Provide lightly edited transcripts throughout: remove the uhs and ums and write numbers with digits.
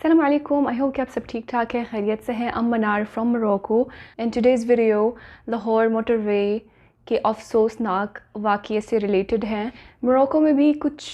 السلام علیکم. I hope کہ آپ سب ٹھیک ٹھاک ہیں, خیریت سے ہیں. I'm Manar from Morocco and today's video Lahore motorway کے افسوسناک واقعے سے ریلیٹڈ ہیں. موروکو میں بھی کچھ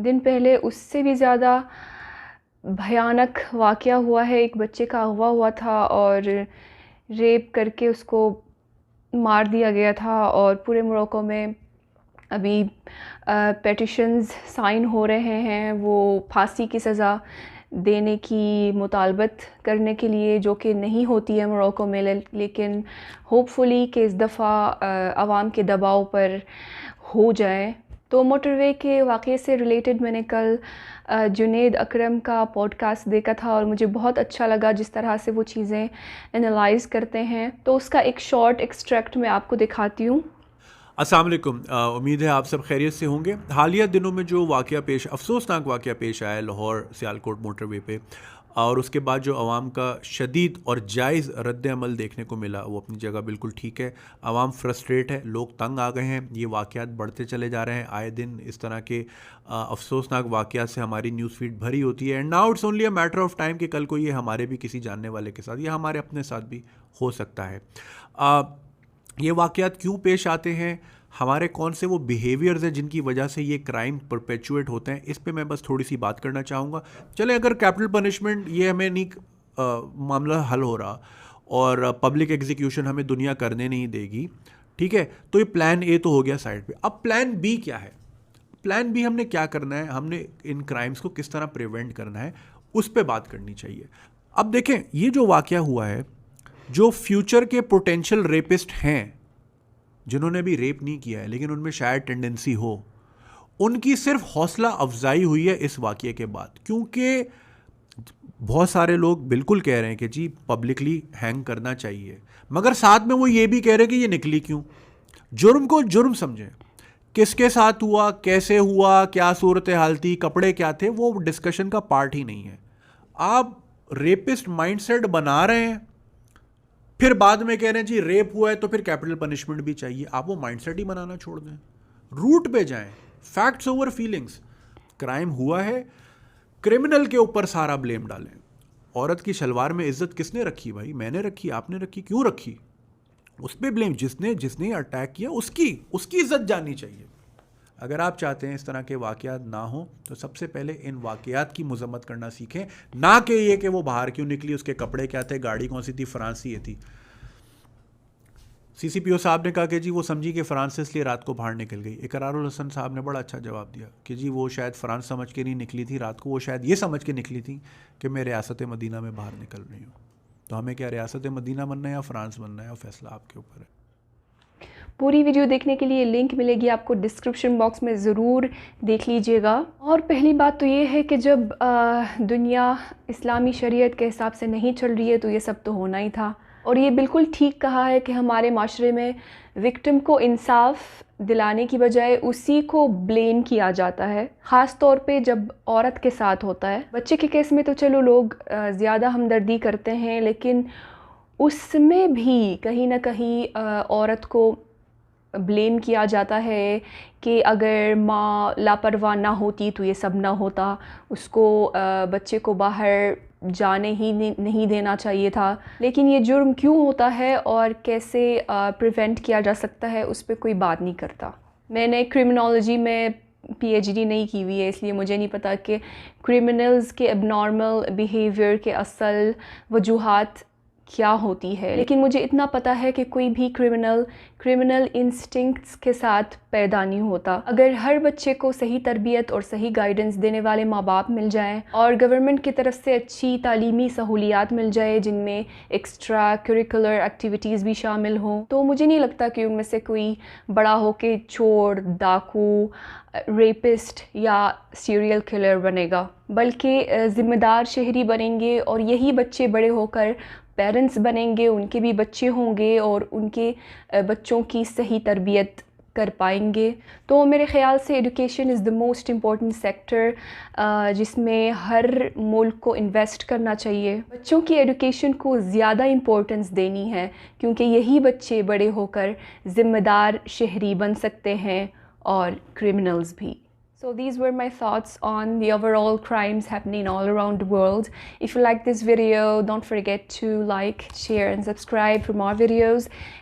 دن پہلے اس سے بھی زیادہ بھیانک واقعہ ہوا ہے. ایک بچے کا اغوا ہوا تھا اور ریپ کر کے اس کو مار دیا گیا تھا, اور پورے موروکو میں ابھی پیٹیشنز سائن ہو رہے ہیں وہ پھانسی کی سزا دینے کی مطالبت کرنے کے لیے, جو کہ نہیں ہوتی ہے موروکو میں, لیکن ہوپ فلی کہ اس دفعہ عوام کے دباؤ پر ہو جائے. تو موٹر وے کے واقعے سے ریلیٹڈ میں نے کل جنید اکرم کا پوڈ کاسٹ دیکھا تھا اور مجھے بہت اچھا لگا جس طرح سے وہ چیزیں انالائز کرتے ہیں. تو اس کا ایک شارٹ ایکسٹریکٹ میں آپ کو دکھاتی ہوں. السلام علیکم. امید ہے آپ سب خیریت سے ہوں گے. حالیہ دنوں میں جو افسوسناک واقعہ پیش آیا ہے لاہور سیالکوٹ موٹر وے پہ, اور اس کے بعد جو عوام کا شدید اور جائز رد عمل دیکھنے کو ملا, وہ اپنی جگہ بالکل ٹھیک ہے. عوام فرسٹریٹ ہے, لوگ تنگ آ گئے ہیں, یہ واقعات بڑھتے چلے جا رہے ہیں. آئے دن اس طرح کے افسوسناک واقعات سے ہماری نیوز فیڈ بھری ہوتی ہے. And now it's only a matter of time کہ کل کو یہ ہمارے بھی کسی جاننے والے کے ساتھ یا ہمارے اپنے ساتھ بھی ہو سکتا ہے. یہ واقعات کیوں پیش آتے ہیں, ہمارے کون سے وہ بیہیویئرز ہیں جن کی وجہ سے یہ کرائم پرپیچویٹ ہوتے ہیں, اس پہ میں بس تھوڑی سی بات کرنا چاہوں گا. چلیں, اگر کیپٹل پنشمنٹ یہ ہمیں نہیں معاملہ حل ہو رہا اور پبلک ایگزیکیوشن ہمیں دنیا کرنے نہیں دے گی, ٹھیک ہے, تو یہ پلان اے تو ہو گیا سائڈ پہ. اب پلان بی کیا ہے؟ پلان بی ہم نے کیا کرنا ہے, ہم نے ان کرائمز کو کس طرح پریونٹ کرنا ہے, اس پہ بات کرنی چاہیے. اب دیکھیں, یہ جو واقعہ ہوا ہے, جو فیوچر کے پوٹینشیل ریپسٹ ہیں جنہوں نے بھی ریپ نہیں کیا ہے لیکن ان میں شاید ٹینڈنسی ہو, ان کی صرف حوصلہ افزائی ہوئی ہے اس واقعے کے بعد. کیونکہ بہت سارے لوگ بالکل کہہ رہے ہیں کہ جی پبلکلی ہینگ کرنا چاہیے, مگر ساتھ میں وہ یہ بھی کہہ رہے ہیں کہ یہ نکلی کیوں. جرم کو جرم سمجھیں, کس کے ساتھ ہوا, کیسے ہوا, کیا صورتحال تھی, کپڑے کیا تھے, وہ ڈسکشن کا پارٹ ہی نہیں ہے. آپ ریپسٹ مائنڈ سیٹ بنا رہے ہیں, پھر بعد میں کہہ رہے ہیں جی ریپ ہوا ہے تو پھر کیپٹل پنشمنٹ بھی چاہیے. آپ وہ مائنڈ سیٹ ہی بنانا چھوڑ دیں, روٹ پہ جائیں, فیکٹس اوور فیلنگس. کرائم ہوا ہے, کرمنل کے اوپر سارا بلیم ڈالیں. عورت کی شلوار میں عزت کس نے رکھی بھائی؟ میں نے رکھی, آپ نے رکھی, کیوں رکھی؟ اس پہ بلیم, جس نے اٹیک کیا اس کی عزت جاننی چاہیے. اگر آپ چاہتے ہیں اس طرح کے واقعات نہ ہوں تو سب سے پہلے ان واقعات کی مذمت کرنا سیکھیں, نہ کہ یہ کہ وہ باہر کیوں نکلی, اس کے کپڑے کیا تھے, گاڑی کون سی تھی, فرانس یہ تھی. سی پی او صاحب نے کہا کہ جی وہ سمجھی کہ فرانس سے اس لیے رات کو باہر نکل گئی. اقرار الحسن صاحب نے بڑا اچھا جواب دیا کہ جی وہ شاید فرانس سمجھ کے نہیں نکلی تھی رات کو, وہ شاید یہ سمجھ کے نکلی تھی کہ میں ریاست مدینہ میں باہر نکل رہی ہوں. تو ہمیں کیا ریاست مدینہ بننا ہے یا فرانس بننا ہے, اور فیصلہ آپ کے اوپر ہے. پوری ویڈیو دیکھنے کے لیے لنک ملے گی آپ کو ڈسکرپشن باکس میں, ضرور دیکھ لیجئے گا. اور پہلی بات تو یہ ہے کہ جب دنیا اسلامی شریعت کے حساب سے نہیں چل رہی ہے تو یہ سب تو ہونا ہی تھا. اور یہ بالکل ٹھیک کہا ہے کہ ہمارے معاشرے میں وکٹم کو انصاف دلانے کی بجائے اسی کو بلیم کیا جاتا ہے, خاص طور پہ جب عورت کے ساتھ ہوتا ہے. بچے کے کیس میں تو چلو لوگ زیادہ ہمدردی کرتے ہیں, لیکن اس میں بھی کہیں نہ کہیں عورت کو بلیم کیا جاتا ہے کہ اگر ماں لاپرواہ نہ ہوتی تو یہ سب نہ ہوتا, اس کو بچے کو باہر جانے ہی نہیں دینا چاہیے تھا. لیکن یہ جرم کیوں ہوتا ہے اور کیسے پریونٹ کیا جا سکتا ہے, اس پہ کوئی بات نہیں کرتا. میں نے کرمنالوجی میں پی ایچ ڈی نہیں کی ہوئی ہے, اس لیے مجھے نہیں پتا کہ کرمنلز کے اب نارمل بیہیویئر کے اصل وجوہات کیا ہوتی ہے. لیکن مجھے اتنا پتا ہے کہ کوئی بھی کرمنل انسٹنکٹس کے ساتھ پیدا نہیں ہوتا. اگر ہر بچے کو صحیح تربیت اور صحیح گائیڈنس دینے والے ماں باپ مل جائیں اور گورنمنٹ کی طرف سے اچھی تعلیمی سہولیات مل جائے جن میں ایکسٹرا کریکولر ایکٹیویٹیز بھی شامل ہوں, تو مجھے نہیں لگتا کہ ان میں سے کوئی بڑا ہو کے چور, ڈاکو, ریپسٹ یا سیریل کلر بنے گا, بلکہ ذمہ دار شہری بنیں گے. اور یہی بچے بڑے ہو کر پیرنٹس بنیں گے, ان کے بھی بچے ہوں گے اور ان کے بچوں کی صحیح تربیت کر پائیں گے. تو میرے خیال سے education is the most important sector جس میں ہر ملک کو انویسٹ کرنا چاہیے. بچوں کی ایڈوکیشن کو زیادہ امپورٹنس دینی ہے کیونکہ یہی بچے بڑے ہو کر ذمہ دار شہری بن سکتے ہیں اور کرمنلز بھی. So these were my thoughts on the overall crimes happening all around the world. If you like this video, don't forget to like, share and subscribe for more videos.